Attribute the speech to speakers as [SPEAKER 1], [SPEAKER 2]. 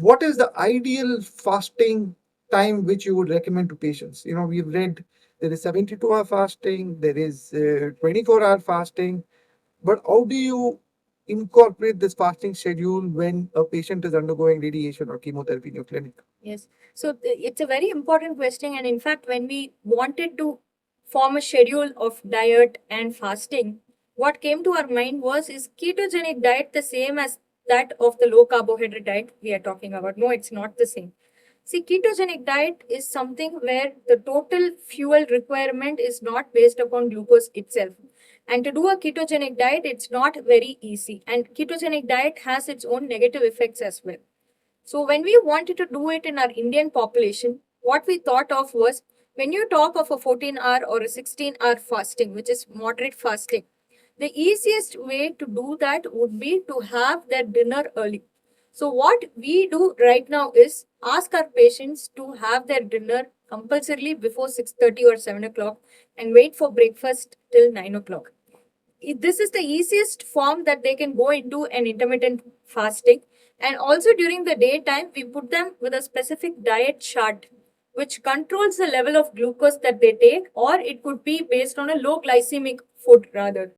[SPEAKER 1] what is the ideal fasting time which you would recommend to patients? We've read there is 72-hour fasting, there is 24-hour fasting, but how do you incorporate this fasting schedule when a patient is undergoing radiation or chemotherapy in your clinic?
[SPEAKER 2] Yes. So it's a very important question. And in fact, when we wanted to form a schedule of diet and fasting, what came to our mind was, is ketogenic diet the same as that of the low carbohydrate diet we are talking about? No, it's not the same. See, ketogenic diet is something where the total fuel requirement is not based upon glucose itself. And to do a ketogenic diet, it's not very easy. And ketogenic diet has its own negative effects as well. So when we wanted to do it in our Indian population, what we thought of was, when you talk of a 14-hour or a 16-hour fasting, which is moderate fasting, the easiest way to do that would be to have their dinner early. So what we do right now is ask our patients to have their dinner compulsorily before 6:30 or 7 o'clock and wait for breakfast till 9 o'clock. This is the easiest form that they can go into an intermittent fasting. And also during the daytime, we put them with a specific diet chart which controls the level of glucose that they take, or it could be based on a low glycemic food rather.